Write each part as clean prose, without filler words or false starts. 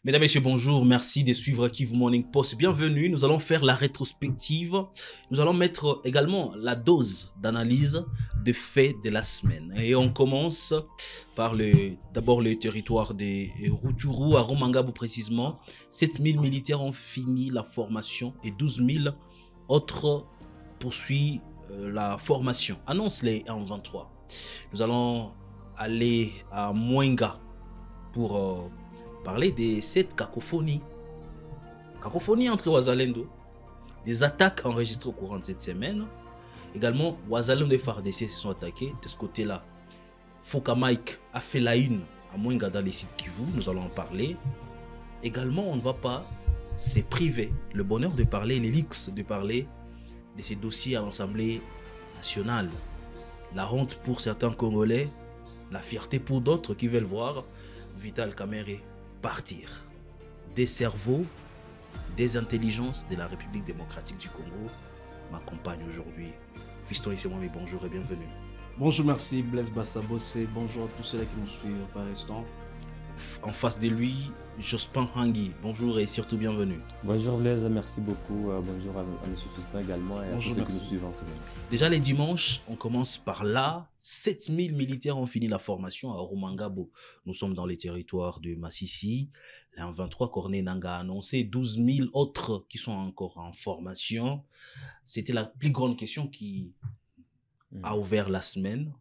Mesdames, Messieurs, bonjour. Merci de suivre Kivu Morning Post. Bienvenue. Nous allons faire la rétrospective. Nous allons mettre également la dose d'analyse des faits de la semaine. Et on commence par d'abord le territoire de Rutshuru, à Rumangabo précisément. 7000 militaires ont fini la formation et 12 000 autres poursuivent la formation. Annonce les en 23. Nous allons aller à Mwenga pour parler de cette cacophonie. Cacophonie entre Wazalendo, des attaques enregistrées au courant de cette semaine. Également, Wazalendo et FARDC se sont attaqués. De ce côté-là, Foka Mike a fait la une à Mwenga dans les sites Kivu. Nous allons en parler. Également, on ne va pas se priver le bonheur de parler, les leaks de parler de ces dossiers à l'Assemblée nationale. La honte pour certains Congolais, la fierté pour d'autres qui veulent voir Vital Kamerhe partir. Des cerveaux, des intelligences de la République démocratique du Congo m'accompagnent aujourd'hui. Fiston Issemouami, bonjour et bienvenue. Bonjour, merci Blaise Bassabossé. Bonjour à tous ceux qui nous suivent par instant. En face de lui, Jospin Hangui, bonjour et surtout bienvenue. Bonjour Blaise, merci beaucoup. Bonjour à M. Fiston également et bonjour, à tous ceux qui nous suivent en semaine. Déjà les dimanches, on commence par là. 7000 militaires ont fini la formation à Rumangabo. Nous sommes dans les territoires de Massissi. La 23 Corneille Nangaa a annoncé 12 000 autres qui sont encore en formation. C'était la plus grande question qui a ouvert la semaine,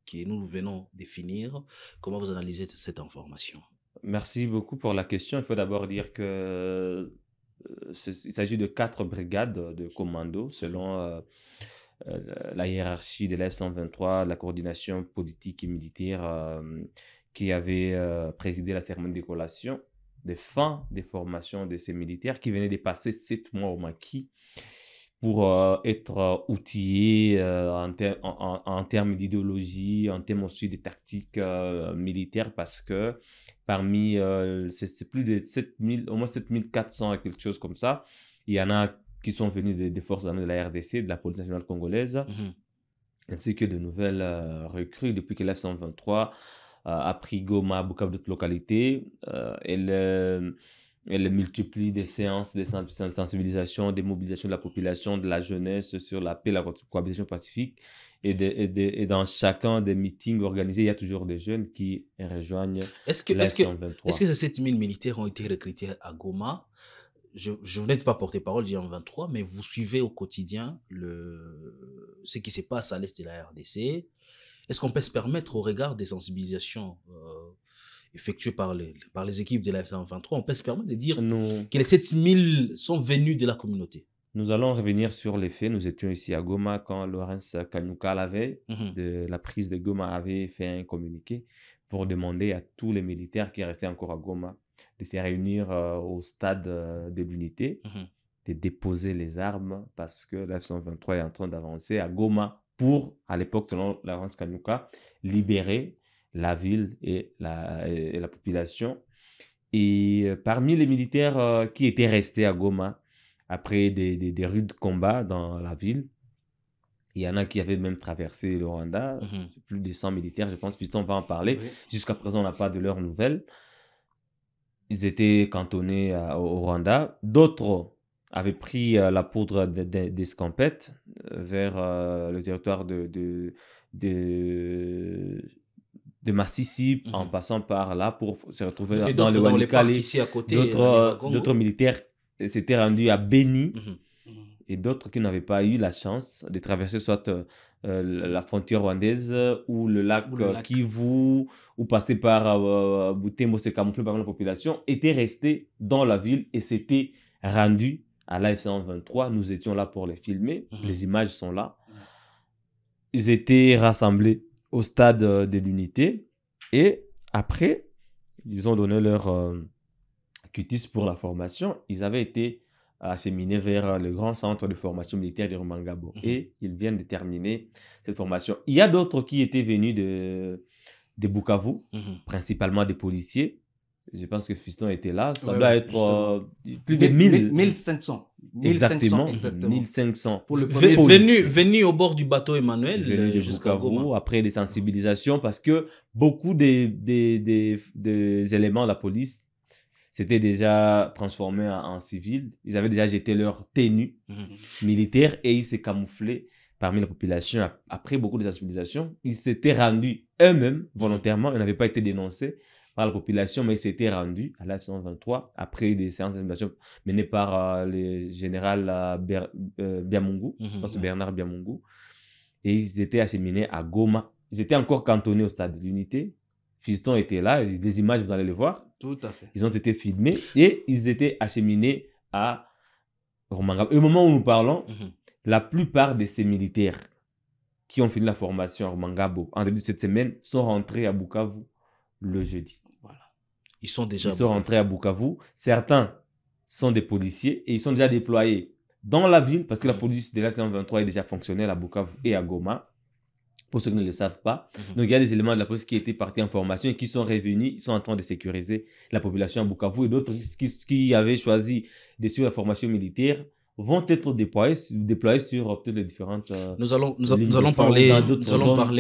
que nous venons de finir. Comment vous analysez cette information? Merci beaucoup pour la question. Il faut d'abord dire que il s'agit de 4 brigades de commando selon la hiérarchie de l'F-123, la coordination politique et militaire qui avait présidé la cérémonie de décollation de fin des formations de ces militaires qui venaient de passer 7 mois au maquis pour être outillés en termes d'idéologie, en termes aussi de tactiques militaires, parce que parmi, c'est plus de 7000, au moins 7400 et quelque chose comme ça, il y en a qui sont venus des forces armées de la RDC, de la police nationale congolaise, ainsi que de nouvelles recrues depuis que l'F-123 a pris Goma, Bukavu, d'autres localités. Elle multiplie des séances de sensibilisation, des mobilisations de la population, de la jeunesse sur la paix, la cohabitation pacifique. Et dans chacun des meetings organisés, il y a toujours des jeunes qui rejoignent l'F-123. Est-ce que ces 7000 militaires ont été recrutés à Goma? Je venais de pas porter parole du 23, mais vous suivez au quotidien ce qui se passe à l'est de la RDC. Est-ce qu'on peut se permettre, au regard des sensibilisations effectuées par les équipes de la F-123, on peut se permettre de dire que les 7000 sont venus de la communauté? Nous allons revenir sur les faits. Nous étions ici à Goma quand Laurence Kanyuka, la veille de la prise de Goma, avait fait un communiqué pour demander à tous les militaires qui restaient encore à Goma de se réunir au stade de l'unité, de déposer les armes parce que la F-123 est en train d'avancer à Goma pour, à l'époque, selon Laurence Kanyuka, libérer la ville et la population. Et parmi les militaires qui étaient restés à Goma, après des rudes combats dans la ville, il y en a qui avaient même traversé le Rwanda, plus de 100 militaires, je pense, puisqu'on va en parler. Oui. Jusqu'à présent, on n'a pas de leurs nouvelles. Ils étaient cantonnés au Rwanda. D'autres avaient pris la poudre d'escampette vers le territoire de Massissi, en passant par là pour se retrouver dans le Walikale. Ici à côté, d'autres militaires s'étaient rendus à Beni et d'autres qui n'avaient pas eu la chance de traverser soit la frontière rwandaise ou le lac Kivu ou passer par Butembo, se camoufler par la population, étaient restés dans la ville et s'étaient rendus à l'AF-123. Nous étions là pour les filmer. Les images sont là. Ils étaient rassemblés au stade de l'unité et après, ils ont donné leur cutis pour la formation. Ils avaient été acheminés vers le grand centre de formation militaire de Rumangabo et ils viennent de terminer cette formation. Il y a d'autres qui étaient venus de Bukavu, principalement des policiers. Je pense que Fiston était là. Ça doit être plus de 1500. Exactement. 1500. Pour le venu au bord du bateau Emmanuel jusqu'à Goma. Après des sensibilisations, parce que beaucoup des éléments de la police s'étaient déjà transformés en civils. Ils avaient déjà jeté leur tenue militaire et ils se camouflaient parmi la population. Après beaucoup de sensibilisation, ils s'étaient rendus eux-mêmes volontairement. Ils n'avaient pas été dénoncés par la population, mais ils s'étaient rendus à l'AF 123 après des séances de sensibilisation menées par le général Biamungu, je pense Bernard Biamungu. Et ils étaient acheminés à Goma. Ils étaient encore cantonnés au stade de l'unité. Fiston était là, des images, vous allez les voir. Tout à fait. Ils ont été filmés et ils étaient acheminés à Rumangabo. Au moment où nous parlons, la plupart de ces militaires qui ont fini la formation à Rumangabo en début de cette semaine sont rentrés à Bukavu le jeudi. Voilà. Ils sont rentrés à Bukavu. Certains sont des policiers et ils sont déjà déployés dans la ville parce que la police de la 123 est déjà fonctionnelle à Bukavu et à Goma. Pour ceux qui ne le savent pas. Donc, il y a des éléments de la police qui étaient partis en formation et qui sont revenus. Ils sont en train de sécuriser la population à Bukavu. Et d'autres qui avaient choisi de suivre la formation militaire vont être déployés sur peut-être les différentes nous allons parler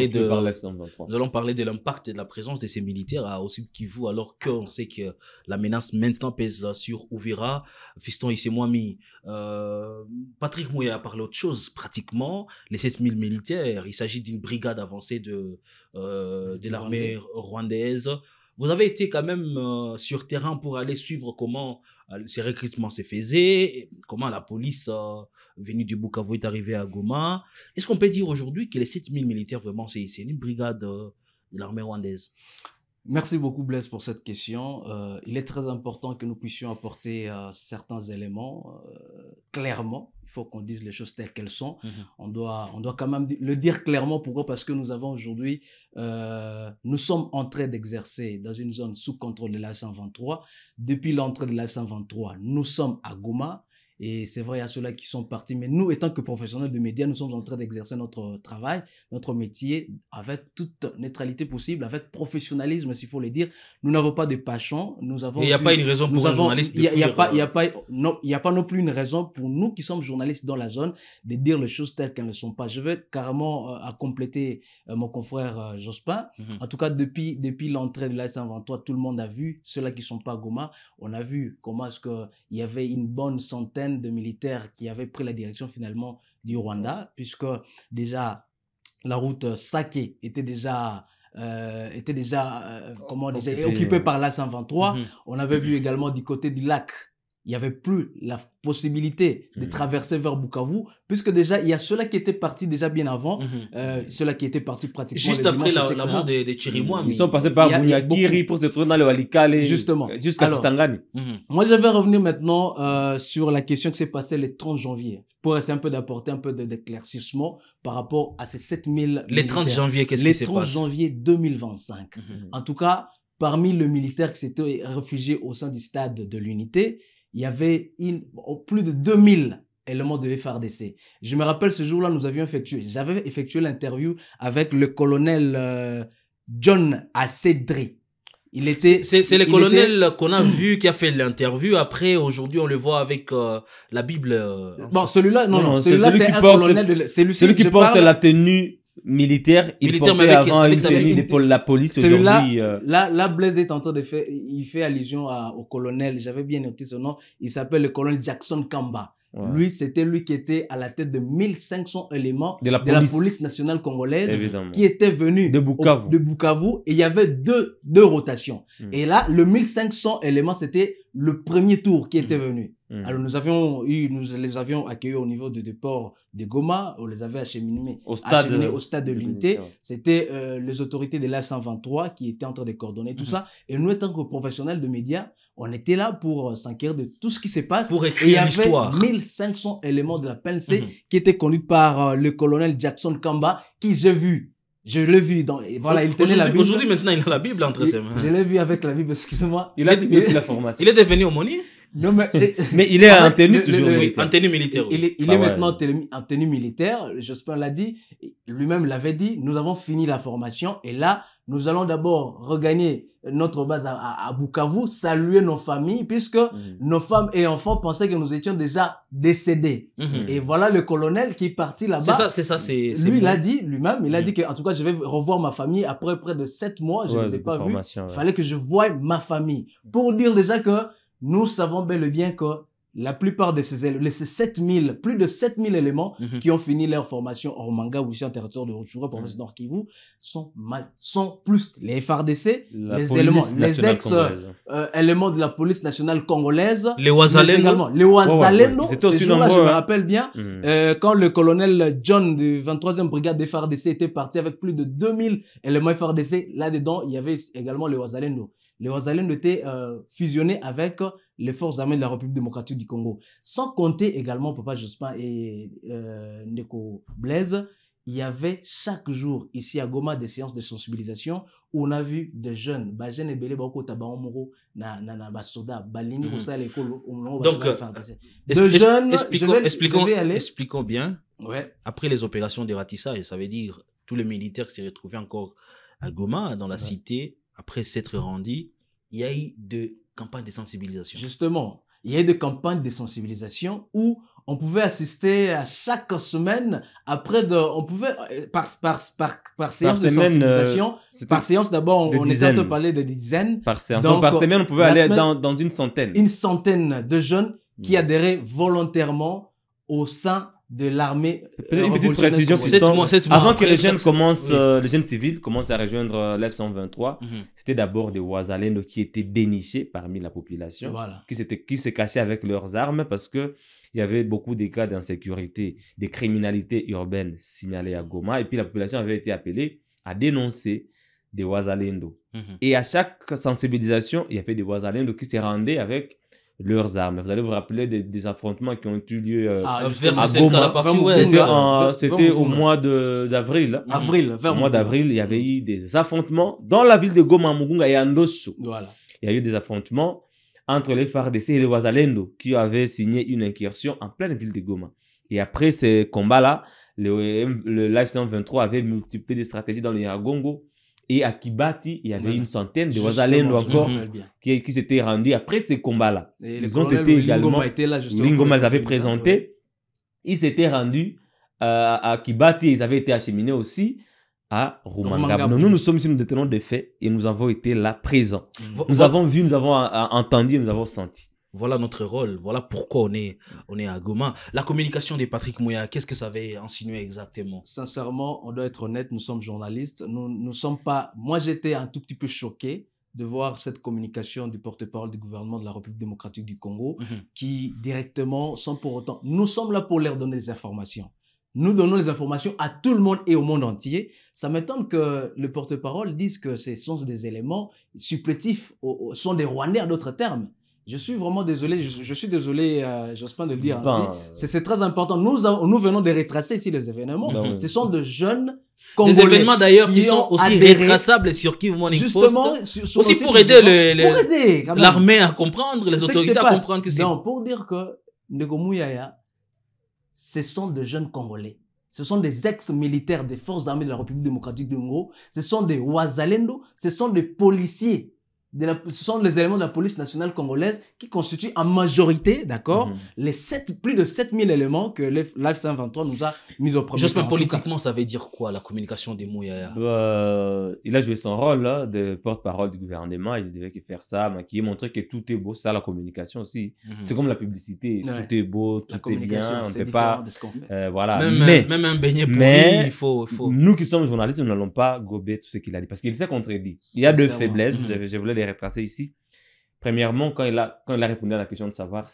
de l'impact et de la présence de ces militaires à aussi de Kivu, alors qu'on sait que la menace maintenant pèse sur Uvira. Fiston Issemouami, Patrick Mouya a parlé autre chose. Pratiquement les 7000 militaires, il s'agit d'une brigade avancée de l'armée rwandaise. Vous avez été quand même sur terrain pour aller suivre comment ces recrutements se faisaient, comment la police venue du Bukavu est arrivée à Goma. Est-ce qu'on peut dire aujourd'hui que les 7000 militaires, vraiment, c'est une brigade de l'armée rwandaise? Merci beaucoup Blaise pour cette question. Il est très important que nous puissions apporter certains éléments clairement. Il faut qu'on dise les choses telles qu'elles sont. On doit quand même le dire clairement. Pourquoi? Parce que nous avons aujourd'hui, nous sommes en train d'exercer dans une zone sous contrôle de la 123. Depuis l'entrée de la 123, nous sommes à Goma. Et c'est vrai, il y a ceux-là qui sont partis. Mais nous, étant que professionnels de médias, nous sommes en train d'exercer notre travail, notre métier, avec toute neutralité possible, avec professionnalisme, s'il faut le dire. Nous n'avons pas de passion. Il n'y a pas une raison pour un journaliste de fuir. Il n'y a pas non plus une raison pour nous qui sommes journalistes dans la zone de dire les choses telles qu'elles ne sont pas. Je vais carrément compléter mon confrère Jospin. En tout cas, depuis l'entrée de la 123, tout le monde a vu, ceux-là qui ne sont pas à Goma, on a vu comment est-ce qu'il y avait une bonne centaine de militaires qui avaient pris la direction finalement du Rwanda, puisque déjà la route Sake était déjà occupée par la 123. On avait vu également du côté du lac, il n'y avait plus la possibilité de traverser vers Bukavu, puisque déjà, il y a ceux-là qui étaient partis déjà bien avant, ceux-là qui étaient partis pratiquement juste après la mort de Chirimouami. Ils sont passés par Bunyakiri pour se trouver dans le Walikale jusqu'à Kisangani. Moi, je vais revenir maintenant sur la question qui s'est passée le 30 janvier, pour essayer un peu d'apporter un peu d'éclaircissement par rapport à ces 7000 Les 30 janvier, qu'est-ce qui s'est passé? Les 30 janvier 2025. En tout cas, parmi les militaires qui s'étaient réfugiés au sein du stade de l'unité, il y avait plus de 2000 éléments de FARDC. Je me rappelle ce jour-là, j'avais effectué l'interview avec le colonel John Acedri. C'est le colonel qu'on a vu qui a fait l'interview. Après, aujourd'hui, on le voit avec la Bible. Bon, celui-là, non, celui-là, c'est un colonel celui qui porte la tenue militaire, portait avant une tenue de la police aujourd'hui. Là, Blaise est en train de faire, il fait allusion au colonel, j'avais bien noté son nom, il s'appelle le colonel Jackson Kamba. Ouais. Lui, c'était lui qui était à la tête de 1500 éléments de la police nationale congolaise. Évidemment. Qui était venu de Bukavu et il y avait deux rotations. Et là, le 1500 éléments, c'était le premier tour qui était venu. Alors, nous les avions accueillis au niveau du déport de Goma, on les avait acheminés au stade de l'unité. C'était les autorités de la 123 qui étaient en train de coordonner tout ça. Et nous, étant que professionnels de médias, on était là pour s'inquiéter de tout ce qui se passe. Pour écrire l'histoire. Il y avait 1500 éléments de la PNC qui étaient conduits par le colonel Jackson Kamba, qui j'ai vu. Je l'ai vu voilà, il tenait la Bible. Aujourd'hui, maintenant, il a la Bible entre ses mains. Je l'ai vu avec la Bible, excusez-moi. Il a dit aussi la formation. Il est devenu aumônier? Non, mais il est en tenue toujours. En tenue militaire. Il est maintenant en tenue militaire. Jospin l'a dit, lui-même l'avait dit, nous avons fini la formation et là, nous allons d'abord regagner notre base à Bukavu, saluer nos familles, puisque nos femmes et enfants pensaient que nous étions déjà décédés. Et voilà le colonel qui est parti là-bas. C'est ça. Lui, il a dit, lui-même, il a dit que, en tout cas, je vais revoir ma famille après près de 7 mois, je ne les ai pas vus. Il fallait que je voie ma famille. Pour dire déjà que nous savons bel et bien que la plupart de ces plus de 7000 éléments qui ont fini leur formation hors manga ou ici en territoire de Rutshuru, province Nord Kivu, sont plus les FARDC, les éléments, les ex-éléments de la police nationale congolaise, les Wazalendo. Les Wazalendo, ces jours-là, je me rappelle bien, quand le colonel John du 23e brigade des FARDC était parti avec plus de 2000 éléments FARDC, là-dedans, il y avait également les Wazalendo. Les Wazalendo étaient fusionnés avec les forces armées de la République démocratique du Congo. Sans compter également Papa Jospin et Ndeko Blaise, il y avait chaque jour ici à Goma des séances de sensibilisation où on a vu des jeunes, jeunes et belé bako tabaomoro na basoda balini kosa l'école. Donc expliquons bien. Ouais. Après les opérations de ratissage, ça veut dire tous les militaires qui s'est retrouvés encore à Goma dans la cité. Après s'être rendu, il y a eu des campagnes de sensibilisation. Justement, il y a eu des campagnes de sensibilisation où on pouvait assister à chaque semaine. On pouvait, par séance de sensibilisation, par séance d'abord, on était en train de parler de dizaines. Par séance. Donc, par semaine, on pouvait aller dans une centaine. Une centaine de jeunes qui adhéraient volontairement au sein de l'armée. Une petite précision. 7 mois avant que les jeunes les jeunes civils commencent à rejoindre l'F-123, c'était d'abord des Wazalendo qui étaient dénichés parmi la population, qui se cachaient avec leurs armes parce que il y avait beaucoup de cas d'insécurité, de criminalité urbaine signalés à Goma, et puis la population avait été appelée à dénoncer des Wazalendo. Et à chaque sensibilisation, il y avait des Wazalendo qui se rendaient avec leurs armes. Vous allez vous rappeler des affrontements qui ont eu lieu à Goma. C'était au mois d'avril. Au mois d'avril, il y avait eu des affrontements dans la ville de Goma, Mugunga et Andosso. Voilà. Il y a eu des affrontements entre les FARDC et les Wazalendo qui avaient signé une incursion en pleine ville de Goma. Et après ces combats-là, le Life-123 avait multiplié des stratégies dans le Nyiragongo. Et à Kibati, il y avait une centaine de Wazalendo encore qui s'étaient rendus après ces combats-là. Ils ont été également... Lingoma les avait présentés. Ils s'étaient rendus à Kibati. Ils avaient été acheminés aussi à Rumangabo. Nous sommes ici, nous détenons des faits et nous avons été là présents. Nous avons vu, nous avons entendu, nous avons senti. Voilà notre rôle, voilà pourquoi on est à Goma. La communication de Patrick Mouya, qu'est-ce que ça avait insinué exactement? Sincèrement, on doit être honnête, nous sommes journalistes. Nous sommes pas... Moi, j'étais un tout petit peu choqué de voir cette communication du porte-parole du gouvernement de la République démocratique du Congo qui directement, sans pour autant... Nous sommes là pour leur donner des informations. Nous donnons les informations à tout le monde et au monde entier. Ça m'étonne que le porte-parole dise que ce sont des éléments supplétifs, sont des Rwandais en d'autres termes. Je suis vraiment désolé, je suis désolé, Jospin, de le dire ainsi. C'est très important. Nous venons de retracer ici les événements. Ce sont de jeunes Congolais. Des événements d'ailleurs qui sont aussi retraçables sur Kivu Morning Post. Justement, aussi pour aider l'armée à comprendre, les autorités à comprendre que c'est... Non, pour dire que Ndeko Mouyaya, ce sont de jeunes Congolais. Ce sont des ex-militaires des forces armées de la République démocratique du Congo. Ce sont des Wazalendo. Ce sont des policiers. Ce sont les éléments de la police nationale congolaise qui constituent en majorité, d'accord, plus de 7000 éléments que l'F-123 nous a mis au premier. J'espère politiquement, ça veut dire quoi, la communication des Mouyaya? Il a joué son rôle là, de porte-parole du gouvernement, il devait faire ça, qui montrer que tout est beau, ça la communication aussi. C'est comme la publicité, tout est beau, tout est bien, on ne peut pas... voilà. Même un beignet pourri, il faut... Nous qui sommes journalistes, nous n'allons pas gober tout ce qu'il a dit, parce qu'il s'est contredit. Il y a deux faiblesses, je voulais les retracer ici. Premièrement, quand il a répondu à la question de savoir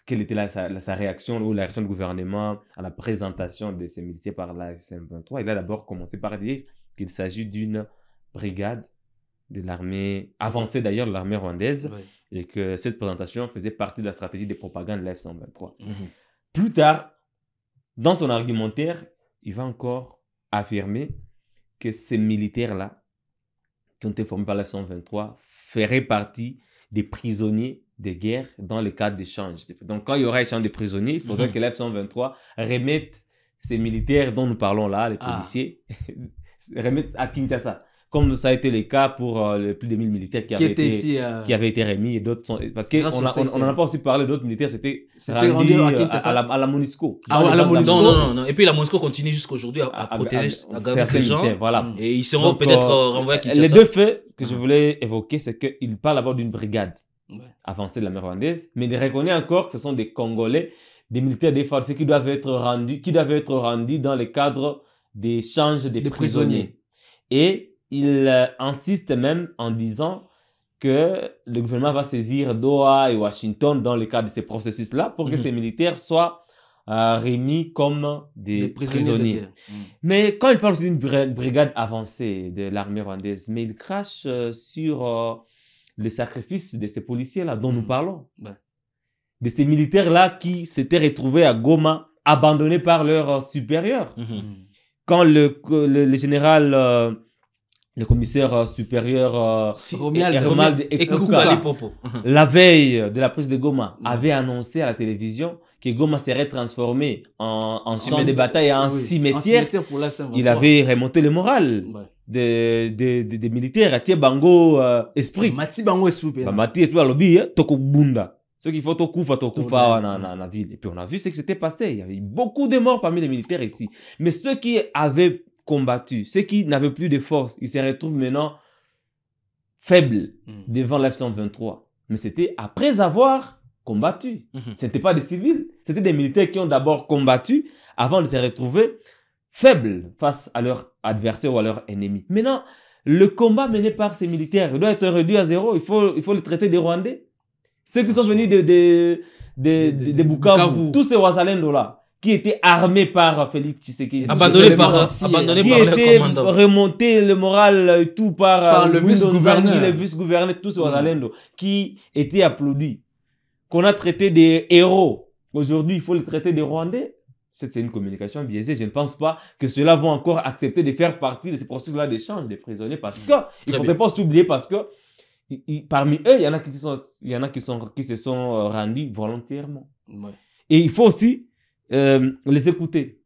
quelle était sa réaction ou la réaction du gouvernement à la présentation de ces militaires par la F-123, il a d'abord commencé par dire qu'il s'agit d'une brigade de l'armée, avancée d'ailleurs de l'armée rwandaise, et que cette présentation faisait partie de la stratégie de propagande de la F-123. Plus tard, dans son argumentaire, il va encore affirmer que ces militaires-là, qui ont été formés par la F-123, feraient partie des prisonniers de guerre dans le cadre d'échanges. Donc, quand il y aura échange de prisonniers, il faudrait que la F-123 remette ces militaires dont nous parlons là, les policiers, remette à Kinshasa. Comme ça a été le cas pour plus de 1000 militaires qui avaient été remis et d'autres sont... Parce qu'on n'en a pas aussi parlé, d'autres militaires c'était rendu à la MONUSCO. Non. Et puis la MONUSCO continue jusqu'aujourd'hui à protéger, à garder ces gens. Voilà. Et ils seront peut-être renvoyés à Kinshasa. Les deux faits que je voulais évoquer, c'est qu'il parle d'abord d'une brigade. avancée de l'armée rwandaise, mais il reconnaît encore que ce sont des Congolais, des militaires des FARDC qui doivent être rendus dans le cadre d'échange des prisonniers. Et il insiste même en disant que le gouvernement va saisir Doha et Washington dans le cadre de ces processus-là pour que ces militaires soient remis comme des prisonniers. Mais quand il parle d'une brigade avancée de l'armée rwandaise, mais il crache sur le sacrifice de ces policiers-là dont nous parlons. De ces militaires-là qui s'étaient retrouvés à Goma, abandonnés par leurs supérieurs. Quand le général... le commissaire supérieur Romuald Ekuka, la veille de la prise de Goma, avait annoncé à la télévision que Goma serait transformé en champ de bataille et en cimetière. Il avait remonté le moral des militaires. Atie bango esprit. Mati bango esprit. Mati esprit à l'obi, toko bunda. Ce qu'il faut tokufa dans la ville. Et puis on a vu ce qui s'était passé. Il y avait beaucoup de morts parmi les militaires ici. Mais ceux qui avaient combattu, ceux qui n'avaient plus de force, ils se retrouvent maintenant faibles devant l'F-123. Mais c'était après avoir combattu. Ce n'était pas des civils, c'était des militaires qui ont d'abord combattu avant de se retrouver faibles face à leur adversaire ou à leur ennemi. Maintenant, le combat mené par ces militaires doit être réduit à zéro. Il faut le traiter des Rwandais. Ceux qui sont venus de Bukavu, tous ces Wazalendo-là, qui étaient armés par Félix Tshisekedi, abandonnés par leur commandant, remonté le moral et tout par le vice-gouverneur, le vice-gouverneur, tous ces Wazalendo, qui étaient applaudis, qu'on a traité des héros. Aujourd'hui, il faut les traiter des Rwandais. C'est une communication biaisée. Je ne pense pas que ceux-là vont encore accepter de faire partie de ces processus-là d'échange des prisonniers parce que, il ne faudrait pas s'oublier parce que parmi eux, il y en a qui se sont rendus volontairement. Et il faut aussi les écouter.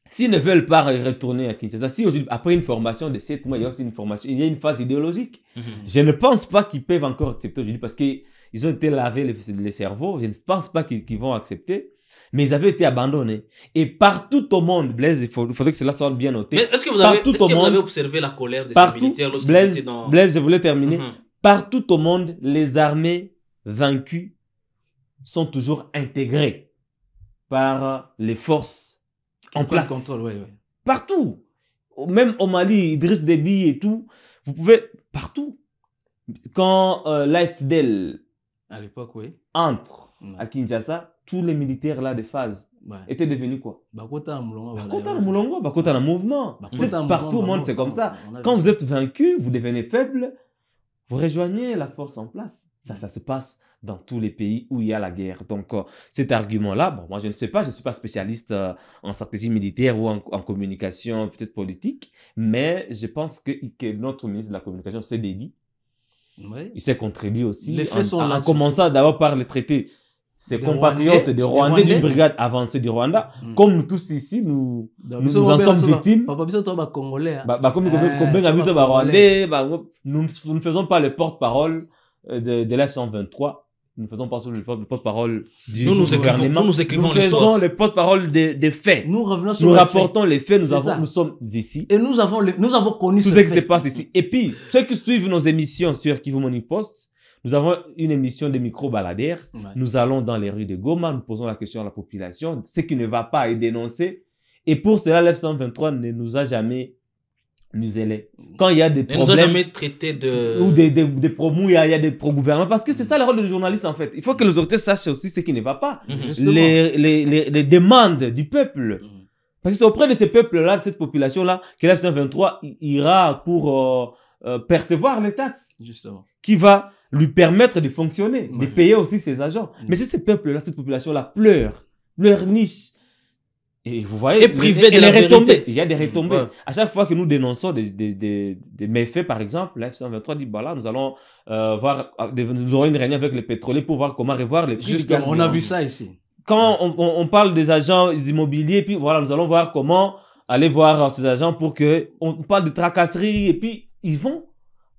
S'ils ne veulent pas retourner à Kinshasa, si après une formation de 7 mois, il y a aussi il y a une phase idéologique, je ne pense pas qu'ils peuvent encore accepter aujourd'hui parce qu'ils ont été lavés les cerveaux. Je ne pense pas qu'ils vont accepter. Mais ils avaient été abandonnés. Et partout au monde, Blaise, il faudrait que cela soit bien noté. Mais est-ce que vous avez observé la colère de ces militaires lorsqu'ils étaient dans... Blaise, je voulais terminer. Partout au monde, les armées vaincues sont toujours intégrées par les forces en place. Contrôle, Partout. Même au Mali, Idriss Déby et tout, vous pouvez... Partout. Quand l'AFDL à l'époque, entre à Kinshasa, tous les militaires là de phase étaient devenus quoi? Bakota Moulongo, Bakota na mouvement. Partout au monde, c'est comme ça. Quand vous êtes vaincu, vous devenez faible, vous rejoignez la force en place. Ça se passe dans tous les pays où il y a la guerre. Donc, cet argument-là, bon, moi je ne sais pas, je ne suis pas spécialiste en stratégie militaire ou en communication peut-être politique, mais je pense que notre ministre de la Communication s'est dédié. Il s'est contredit aussi. Les faits sont là. En commençant d'abord par le traité. Ses compatriotes des Rwandais d'une brigade avancée du Rwanda, comme nous tous ici, nous en sommes victimes. Nous ne faisons pas le porte-parole de l'F-123. Nous ne faisons pas le porte-parole du gouvernement. Nous écrivons l'histoire. Nous faisons le porte-parole des faits. Nous rapportons les faits. Nous sommes ici. Et nous avons connu tout ce qui se passe ici. Et puis, ceux qui suivent nos émissions sur Kivu Morning Post, nous avons une émission de micro-baladaires. Nous allons dans les rues de Goma, nous posons la question à la population, ce qui ne va pas est dénoncé. Et pour cela, l'F-123 ne nous a jamais muselé. Quand il y a des problèmes... Ne nous a jamais traité de... Ou des promos, il y a des pro-gouvernements. Parce que c'est ça le rôle du journaliste, en fait. Il faut que les autorités sachent aussi ce qui ne va pas. Les demandes du peuple. Parce que c'est auprès de ces peuples-là, de cette population-là, que l'F-123 ira pour percevoir les taxes. Justement. Qui va lui permettre de fonctionner, de payer aussi ses agents. Mais si ces peuples-là, cette population-là pleure niche, et vous voyez, privé de la retombées, il y a des retombées. À chaque fois que nous dénonçons des méfaits, par exemple, la F-123 dit, bah là, nous allons nous aurons une réunion avec les pétroliers pour voir comment revoir les prix. Justement, on a vu ça ici. Quand on parle des agents immobiliers, puis voilà, nous allons voir comment aller voir ces agents pour que, on parle de tracasserie, et puis ils vont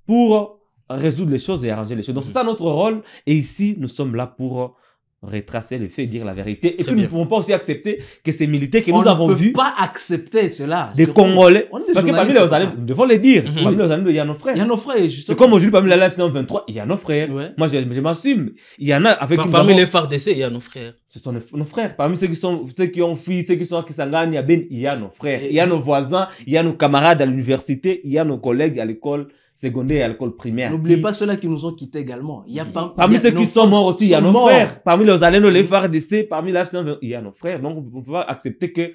pour résoudre les choses et arranger les choses. Donc, c'est ça notre rôle. Et ici, nous sommes là pour retracer le fait et dire la vérité. Et puis, nous ne pouvons pas aussi accepter que ces militaires que nous avons vus... On ne peut pas accepter cela. Des Congolais. Parce que parmi les Ozalènes, nous devons le dire, parmi les Ozalènes, il y a nos frères. Il y a nos frères, justement. C'est comme aujourd'hui, parmi la Live 123, il y a nos frères. Ouais. Moi, je m'assume. Il y en a avec parmi les FARDC, il y a nos frères. Ce sont nos frères. Parmi ceux qui ont fui, ceux qui sont à Kisangani, il y a nos frères. Il y a nos voisins, il y a nos camarades à l'université, il y a nos collègues à l'école secondaire et à l'école primaire. N'oubliez pas ceux-là qui nous ont quittés également. Il y a parmi ceux qui sont morts aussi, il y a nos frères. Parmi les Ozalènes, les FARDC, parmi la il y a nos frères. Donc, on ne peut pas accepter que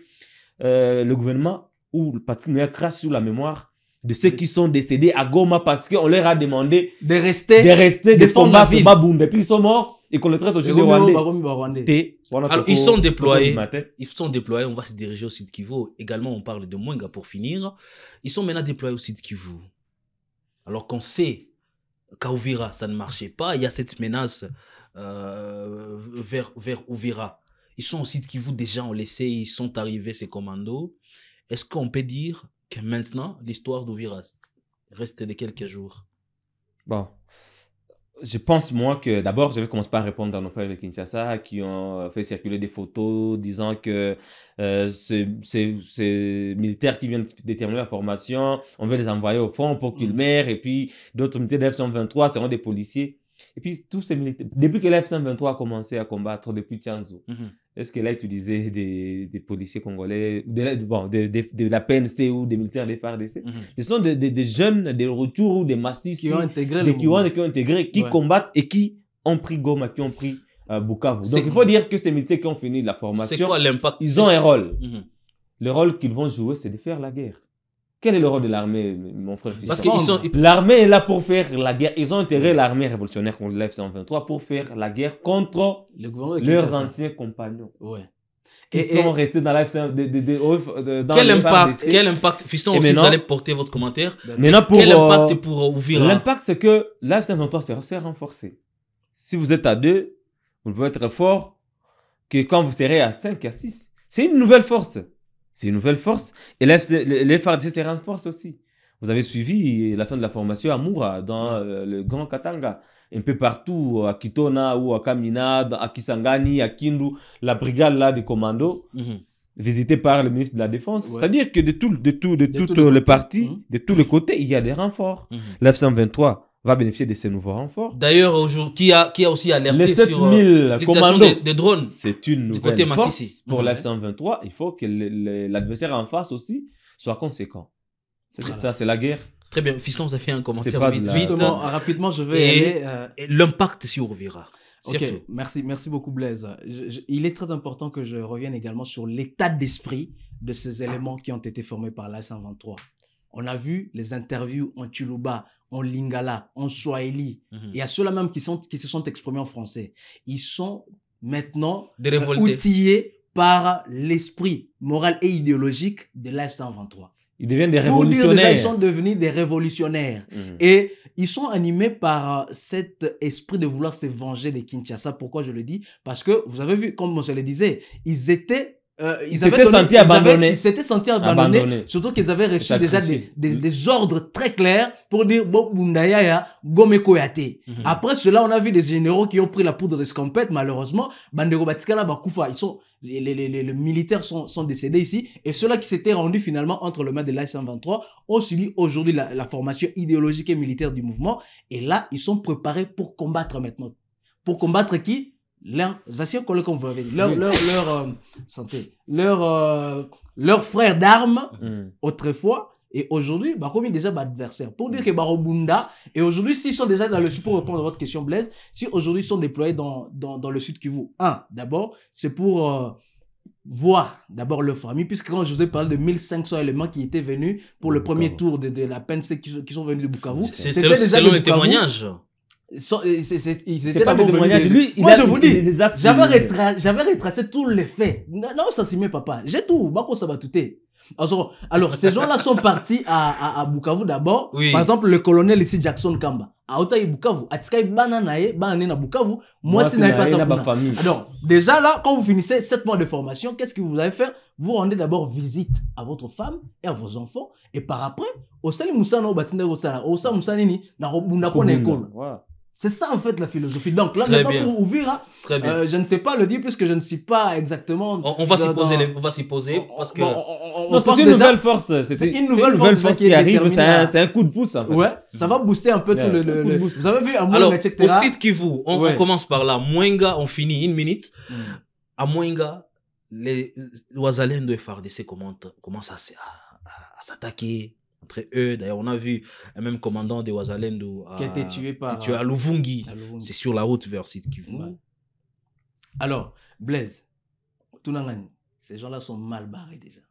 le gouvernement ou le Patrick Mouya crache sur la mémoire de ceux qui sont décédés à Goma parce qu'on leur a demandé de rester, de combattre Babunda. Et puis ils sont morts et qu'on les traite aujourd'hui Rwandais. Alors, ils sont déployés. On va se diriger au Sud Kivu. Également, on parle de Mwenga pour finir. Ils sont maintenant déployés au Sud Kivu. Alors qu'on sait qu'à Uvira, ça ne marchait pas. Il y a cette menace vers Uvira. Ils sont au Sud Kivu, déjà on le sait, ils sont arrivés, ces commandos. Est-ce qu'on peut dire que maintenant, l'histoire d'Uvira reste de quelques jours? Bon, je pense moi que d'abord, je vais commencer par répondre à nos frères de Kinshasa qui ont fait circuler des photos disant que ces militaires qui viennent déterminer la formation, on veut les envoyer au front pour qu'ils meurent, et puis d'autres militaires de F-123 seront des policiers. Et puis tous ces militaires, depuis que l'F-123 a commencé à combattre depuis Tchanzu, est-ce qu'elle a utilisé des policiers congolais, de la PNC ou des militaires des FARDC? Ce sont des jeunes, des retours ou des massifs qui ont intégré, qui combattent et qui ont pris Goma, qui ont pris Bukavu. Donc il faut dire que ces militaires qui ont fini la formation, quoi l'impact? Ils ont un rôle. Le rôle qu'ils vont jouer, c'est de faire la guerre. Quel est le rôle de l'armée, mon frère? Parce que l'armée est là pour faire la guerre. Ils ont intégré l'armée révolutionnaire contre l'F-123 pour faire la guerre contre leurs anciens compagnons. Qui sont restés dans l'F-123. Quel impact, Fiston, aussi, vous allez porter votre commentaire. Maintenant, quel impact pour Uvira? L'impact, c'est que l'F-123 s'est renforcé. Si vous êtes à 2, vous pouvez être fort que quand vous serez à 5, à 6. C'est une nouvelle force. C'est une nouvelle force. Et les FARDC se renforcent aussi. Vous avez suivi la fin de la formation à Moura, dans le Grand Katanga. Un peu partout, à Kitona ou à Kamina, à Kisangani, à Kindu, la brigade là des commandos, visitée par le ministre de la Défense. C'est-à-dire que de toutes les parties, de tous les côtés, il y a des renforts. L'F-123 va bénéficier de ces nouveaux renforts. D'ailleurs, qui a aussi alerté les 7000 commandos des drones. C'est une nouvelle force pour l'F-123. Il faut que l'adversaire en face aussi soit conséquent. Ça, c'est la guerre. Très bien. Fiston, vous avez fait un commentaire vite. Rapidement, je vais aller... L'impact sur Uvira. Ok, merci beaucoup Blaise. Il est très important que je revienne également sur l'état d'esprit de ces éléments qui ont été formés par l'F-123. On a vu les interviews en Chiluba, en Lingala, en Swahili. Il y a ceux-là même qui se sont exprimés en français. Ils sont maintenant outillés par l'esprit moral et idéologique de l'F-123. Ils deviennent des révolutionnaires. Déjà, ils sont devenus des révolutionnaires. Et ils sont animés par cet esprit de vouloir se venger de Kinshasa. Pourquoi je le dis? Parce que, vous avez vu, comme on se le disait, ils s'étaient sentis abandonnés. Surtout qu'ils avaient reçu déjà des ordres très clairs pour dire bon Bundayaya Gome Koyate. Après cela, on a vu des généraux qui ont pris la poudre d'escampette. Malheureusement, Bandero Batikala Bakufa, les militaires sont décédés ici. Et ceux-là qui s'étaient rendus finalement entre les mains de l'F-123 ont suivi aujourd'hui la formation idéologique et militaire du mouvement. Et là, ils sont préparés pour combattre maintenant. Pour combattre qui? Leurs anciens collègues, comme vous l'avez dit, leurs frères d'armes autrefois, et aujourd'hui, comme déjà adversaire. Pour dire que Barobunda, et aujourd'hui, s'ils sont déjà dans le sud, pour répondre à votre question, Blaise, si aujourd'hui ils sont déployés dans le sud Kivu, d'abord, c'est pour voir d'abord leur famille, puisque quand je vous ai parlé de 1500 éléments qui étaient venus pour le premier tour de la PNC qui sont venus de Bukavu, c'est selon les témoignages. Ils étaient là pour témoignages. Moi, je vous dis, j'avais retracé tous les faits. Non, ça s'y met, papa. J'ai tout. Ça va tout. Alors, ces gens-là sont partis à Bukavu d'abord. Oui. Par exemple, le colonel ici, Jackson Kamba. À Otaï Bukavu. À Tskaï Bananaye, Banana Bukavu. Moi, si n'avez pas ça. Alors, déjà là, quand vous finissez 7 mois de formation, qu'est-ce que vous allez faire? Vous rendez d'abord visite à votre femme et à vos enfants. Et par après, au Sali Moussano, Batinda Rossana, au Sali Moussanini, na Robunda Kone École. C'est ça en fait la philosophie. Donc là, Très maintenant bien. pour Uvira, Très bien. je ne sais pas le dire puisque je ne suis pas exactement. On va s'y poser parce que. Non, pense c'est une déjà- nouvelle force. C'est une nouvelle force force qui est qui arrive. déterminée à- C'est un coup de pouce, en fait. Ouais, ça va booster un peu Ouais, tout le. c'est un coup de boost. Vous avez vu à Alors, Mwenga, etc. au site Kivu, on Ouais. commence par là. Mwenga, on finit une minute. Mm. À Mwenga, les Wazalendo et FARDC commencent à s'attaquer entre eux. D'ailleurs, on a vu un même commandant des Wazalendo Qui a été tué par. à Luvungi. à Luvungi. C'est sur la route vers site Kivu. Ouais. Alors, Blaise, Tunangani, ces gens-là sont mal barrés déjà.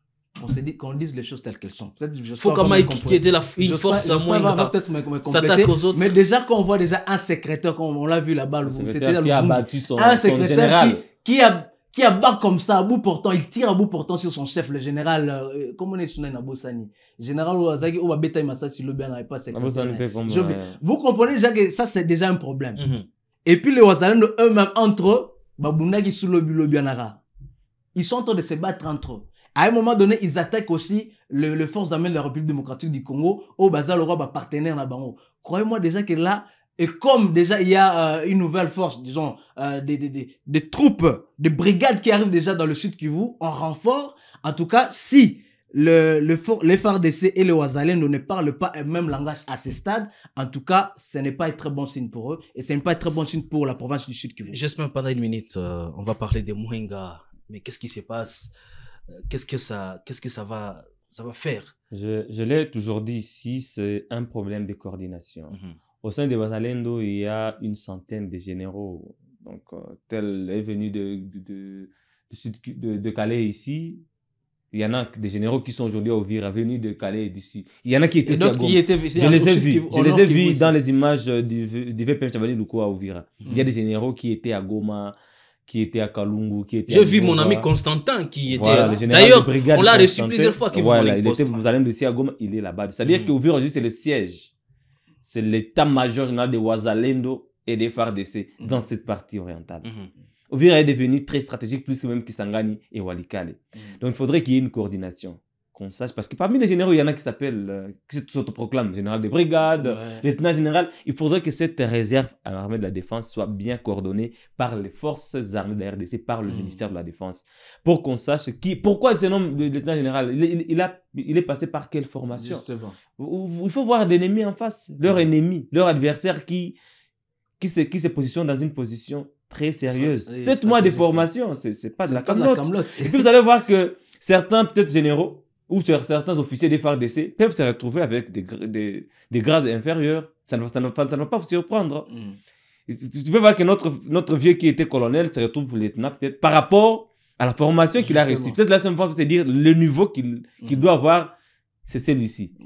On s'est dit qu'on dise les choses telles qu'elles sont. Peut-être Il faut quand même qu'il y ait une force à Mwenga. Mwenga. Peut-être me S'attaque compléter. aux autres. Mais déjà, quand on voit déjà un secrétaire, comme on l'a vu là-bas, Le c'était secrétaire dans qui a Luvungi. battu son Un secrétaire général. qui abat comme ça à bout portant, il tire à bout portant sur son chef, le général, comment on est sur Nabosani, général Ouazagi, ou Beta Massassi, le bien n'avait pas secrétaire. Vous comprenez déjà que ça, c'est déjà un problème. Mhm. Et puis les Ouazalendo eux-mêmes, entre eux, Babunagi sous le Bianara. Ils sont en train de se battre entre eux. À un moment donné, ils attaquent aussi les forces armées de la République démocratique du Congo, au Bazar, le roi, partenaire na bango. Croyez-moi déjà que là, et comme déjà il y a une nouvelle force, disons, des troupes, des brigades qui arrivent déjà dans le sud Kivu, en renfort, en tout cas, si les FARDC et les Wazalendo ne parlent pas un même langage à ce stade, en tout cas, ce n'est pas un très bon signe pour eux, et ce n'est pas un très bon signe pour la province du sud Kivu. J'espère pendant une minute, on va parler de Mwenga. Mais qu'est-ce qui se passe? Qu'est-ce que ça va faire? Je l'ai toujours dit ici, c'est un problème de coordination. Au sein des Wazalendo, il y a une centaine de généraux. Donc, tel est venu de Calais ici. Il y en a des généraux qui sont aujourd'hui à Uvira, venus de Calais et d'ici. Il y en a qui étaient d'autres qui étaient je les ai vus dans les images du VPM Chavali Luko à Uvira. Il y a des généraux qui étaient à Goma, qui était à Kalungu, qui était J'ai vu mon ami Constantin qui était voilà, là. D'ailleurs, on l'a reçu Constantin. plusieurs fois. Voilà, il était, vous allez me dire à Goma, il est là-bas. C'est-à-dire qu'Uvira aujourd'hui, c'est le siège. C'est l'état-major général de Wazalendo et des FARDC dans cette partie orientale. Uvira est devenu très stratégique, plus que même Kisangani et Walikale. Donc il faudrait qu'il y ait une coordination, qu'on sache. Parce que parmi les généraux, il y en a qui s'appellent, qui s'autoproclament général de brigade, lieutenant général. Il faudrait que cette réserve à l'armée de la défense soit bien coordonnée par les forces armées de la RDC, par le ministère de la Défense. Pour qu'on sache pourquoi ce nom de lieutenant général, il est passé par quelle formation? Justement. Il faut voir l'ennemi en face, leur ennemi, leur adversaire qui se positionne dans une position très sérieuse. 7 mois de formation, c'est pas de la camelote. Et puis vous allez voir que certains peut-être généraux ou certains officiers des FARDC peuvent se retrouver avec des grades inférieurs. Ça ne va pas vous surprendre. Tu peux voir que notre vieux qui était colonel se retrouve lieutenant peut-être par rapport à la formation qu'il a reçue. Peut-être la seule fois, c'est dire le niveau qu'il doit avoir, c'est celui-ci.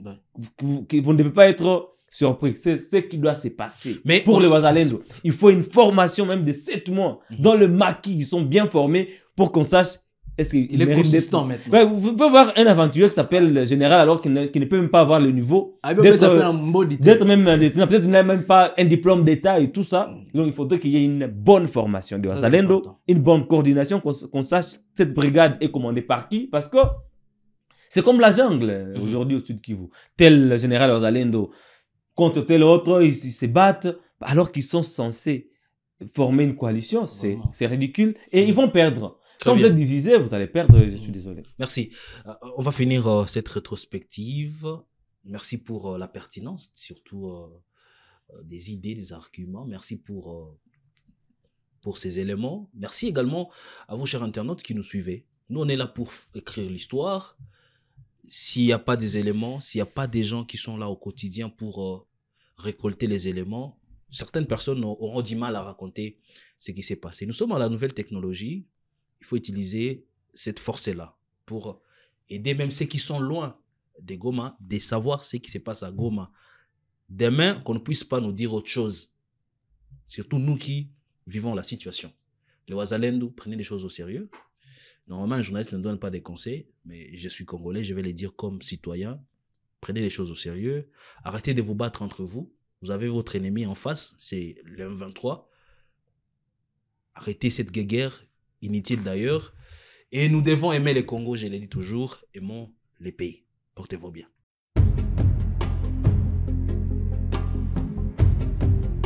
Vous ne devez pas être surpris. C'est ce qui doit se passer. Mais pour les Wazalendo, il faut une formation même de 7 mois dans le maquis. Ils sont bien formés pour qu'on sache est-ce qu'il est consistant maintenant. Ouais, vous pouvez voir un aventurier qui s'appelle le général alors qu'il ne peut même pas avoir le niveau d'être même lieutenant. Peut-être qu'il n'a même pas un diplôme d'état et tout ça. Donc il faudrait qu'il y ait une bonne formation de Wazalendo, une bonne coordination, qu'on sache cette brigade est commandée par qui. Parce que c'est comme la jungle aujourd'hui au sud Kivu. Tel général Wazalendo contre tel autre, ils se battent alors qu'ils sont censés former une coalition. C'est ridicule. Et ils vont perdre. Quand vous êtes divisé, vous allez perdre. Je suis désolé. Merci. On va finir cette rétrospective. Merci pour la pertinence, surtout des idées, des arguments. Merci pour ces éléments. Merci également à vous, chers internautes, qui nous suivez. Nous, on est là pour écrire l'histoire. S'il n'y a pas des éléments, s'il n'y a pas des gens qui sont là au quotidien pour récolter les éléments, certaines personnes auront du mal à raconter ce qui s'est passé. Nous sommes à la nouvelle technologie. Il faut utiliser cette force-là pour aider même ceux qui sont loin de Goma, de savoir ce qui se passe à Goma. Demain, qu'on ne puisse pas nous dire autre chose. Surtout nous qui vivons la situation. Les Wazalendo, prenez les choses au sérieux. Normalement, un journaliste ne donne pas des conseils, mais je suis congolais, je vais les dire comme citoyen. Prenez les choses au sérieux. Arrêtez de vous battre entre vous. Vous avez votre ennemi en face, c'est le M23. Arrêtez cette guerre, inutile d'ailleurs. Et nous devons aimer le Congo, je l'ai dit toujours. Aimons les pays. Portez-vous bien.